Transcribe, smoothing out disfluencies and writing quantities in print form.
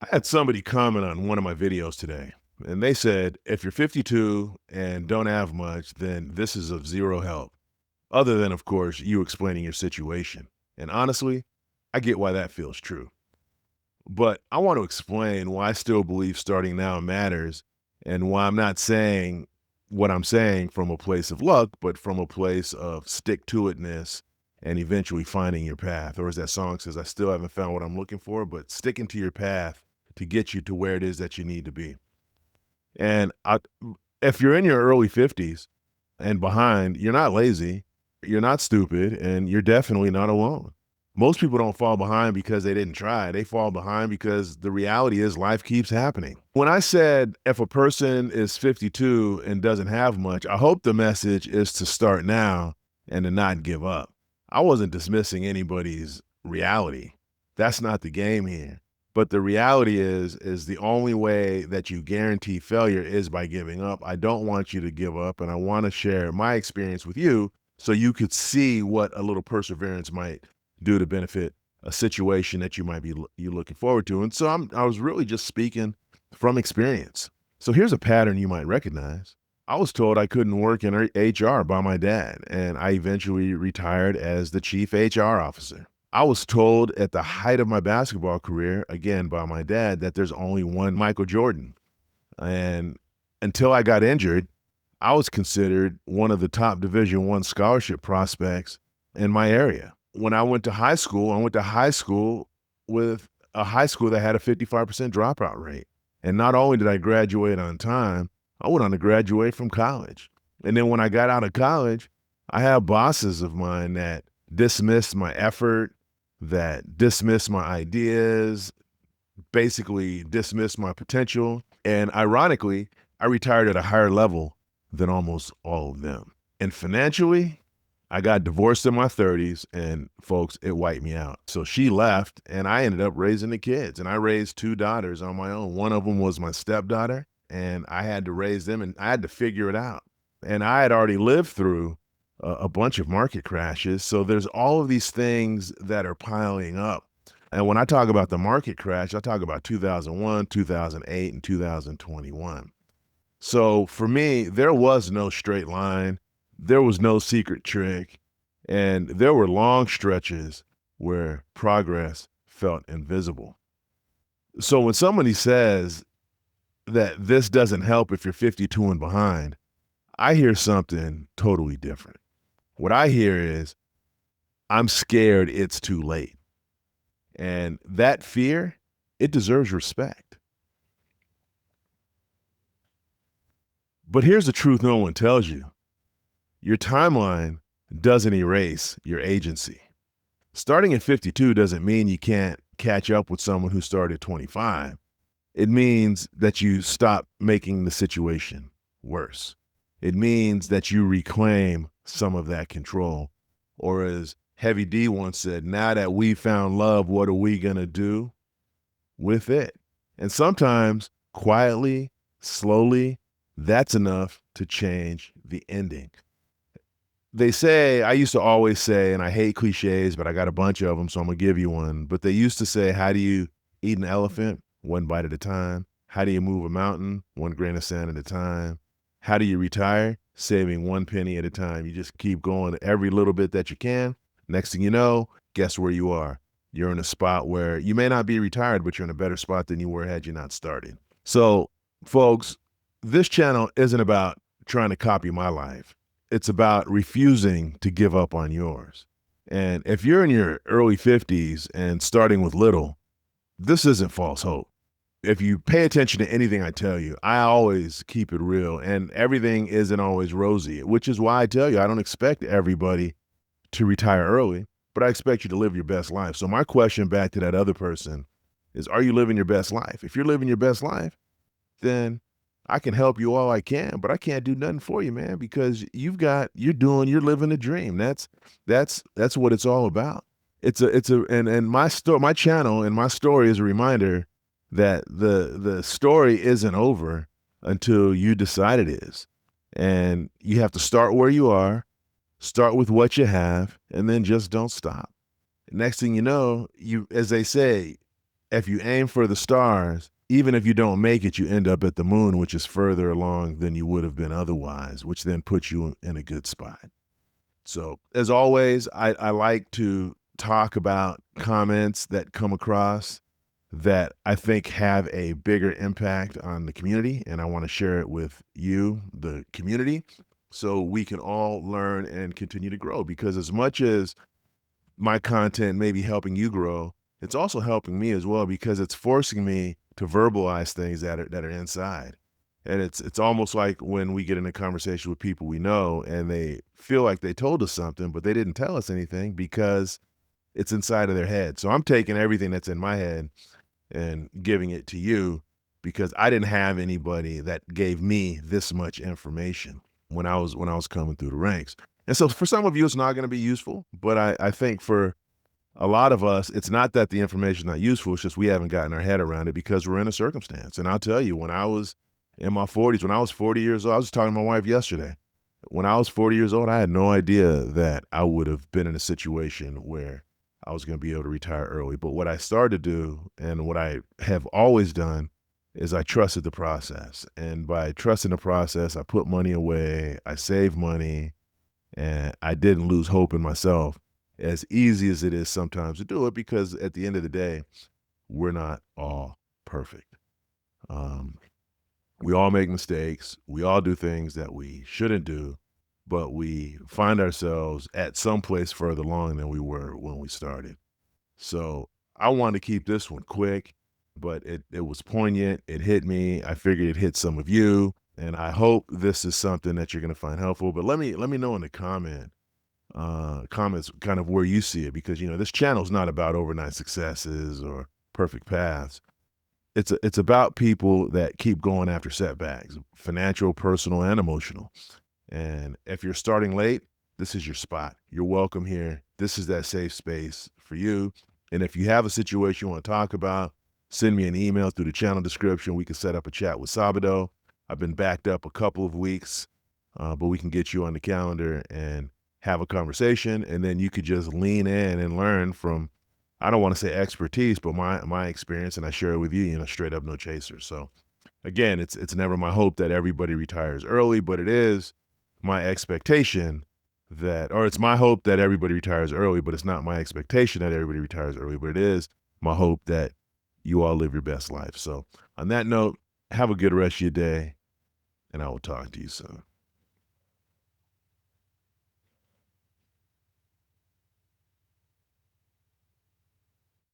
I had somebody comment on one of my videos today, and they said, if you're 52 and don't have much, then this is of zero help, other than, of course, you explaining your situation. And honestly, I get why that feels true. But I want to explain why I still believe starting now matters and why I'm not saying what I'm saying from a place of luck, but from a place of stick to itness and eventually finding your path. Or as that song says, I still haven't found what I'm looking for, but sticking to your path to get you to where it is that you need to be. And if you're in your early 50s and behind, you're not lazy, you're not stupid, and you're definitely not alone. Most people don't fall behind because they didn't try. They fall behind because the reality is life keeps happening. When I said if a person is 52 and doesn't have much, I hope the message is to start now and to not give up. I wasn't dismissing anybody's reality. That's not the game here. But the reality is the only way that you guarantee failure is by giving up. I don't want you to give up, and I want to share my experience with you so you could see what a little perseverance might do to benefit a situation that you might be you looking forward to. And so I was really just speaking from experience. So here's a pattern you might recognize. I was told I couldn't work in HR by my dad, and I eventually retired as the chief HR officer. I was told at the height of my basketball career, again by my dad, that there's only one Michael Jordan. And until I got injured, I was considered one of the top Division I scholarship prospects in my area. When I went to high school, I went to high school with a high school that had a 55% dropout rate. And not only did I graduate on time, I went on to graduate from college. And then when I got out of college, I had bosses of mine that dismissed my effort, that dismissed my ideas, basically dismissed my potential. And ironically, I retired at a higher level than almost all of them. And financially, I got divorced in my 30s, and folks, it wiped me out. So she left, and I ended up raising the kids. And I raised two daughters on my own. One of them was my stepdaughter, and I had to raise them, and I had to figure it out. And I had already lived through a bunch of market crashes. So there's all of these things that are piling up. And when I talk about the market crash, I talk about 2001, 2008, and 2021. So for me, there was no straight line. There was no secret trick. And there were long stretches where progress felt invisible. So when somebody says that this doesn't help if you're 52 and behind, I hear something totally different. What I hear is, I'm scared it's too late. And that fear, it deserves respect. But here's the truth no one tells you. Your timeline doesn't erase your agency. Starting at 52 doesn't mean you can't catch up with someone who started at 25. It means that you stop making the situation worse. It means that you reclaim some of that control. Or as Heavy D once said, now that we found love, what are we going to do with it? And sometimes quietly, slowly, that's enough to change the ending. They say, I used to always say, and I hate cliches, but I got a bunch of them, so I'm going to give you one. But they used to say, how do you eat an elephant? One bite at a time. How do you move a mountain? One grain of sand at a time. How do you retire? Saving one penny at a time. You just keep going every little bit that you can. Next thing you know, guess where you are? You're in a spot where you may not be retired, but you're in a better spot than you were had you not started. So, folks, this channel isn't about trying to copy my life. It's about refusing to give up on yours. And if you're in your early 50s and starting with little, this isn't false hope. If you pay attention to anything I tell you, I always keep it real, and everything isn't always rosy, which is why I tell you I don't expect everybody to retire early, but I expect you to live your best life. So my question back to that other person is, are you living your best life? If you're living your best life, then I can help you all I can, but I can't do nothing for you, man, because you're living a dream. That's what it's all about. And my channel and my story is a reminder that the story isn't over until you decide it is. And you have to start where you are, start with what you have, and then just don't stop. Next thing you know, as they say, if you aim for the stars, even if you don't make it, you end up at the moon, which is further along than you would have been otherwise, which then puts you in a good spot. So, as always, I like to talk about comments that come across that I think have a bigger impact on the community, and I want to share it with you, the community, so we can all learn and continue to grow. Because as much as my content may be helping you grow, it's also helping me as well because it's forcing me to verbalize things that are inside. And it's almost like when we get in a conversation with people we know and they feel like they told us something, but they didn't tell us anything because it's inside of their head. So I'm taking everything that's in my head and giving it to you because I didn't have anybody that gave me this much information when I was coming through the ranks. And so for some of you, it's not going to be useful, but I think for a lot of us, it's not that the information is not useful. It's just we haven't gotten our head around it because we're in a circumstance. And I'll tell you, when I was in my 40s, when I was 40 years old, I was talking to my wife yesterday. When I was 40 years old, I had no idea that I would have been in a situation where I was going to be able to retire early. But what I started to do and what I have always done is I trusted the process. And by trusting the process, I put money away, I saved money, and I didn't lose hope in myself, as easy as it is sometimes to do it, because at the end of the day, we're not all perfect. Um, we all make mistakes. We all do things that we shouldn't do, but we find ourselves at some place further along than we were when we started. So I wanted to keep this one quick, but it was poignant. It hit me. I figured it hit some of you, and I hope this is something that you're going to find helpful. But let me know in the comments kind of where you see it, because this channel is not about overnight successes or perfect paths. It's about people that keep going after setbacks, financial, personal, and emotional. And if you're starting late, this is your spot. You're welcome here. This is that safe space for you. And if you have a situation you want to talk about, send me an email through the channel description. We can set up a chat with Sabado. I've been backed up a couple of weeks, but we can get you on the calendar and have a conversation. And then you could just lean in and learn from, I don't want to say expertise, but my experience, and I share it with you, straight up, no chaser. So again, it's never my hope that everybody retires early, but it is my expectation or it's my hope that everybody retires early, but it's not my expectation that everybody retires early, but it is my hope that you all live your best life. So on that note, have a good rest of your day, and I will talk to you soon.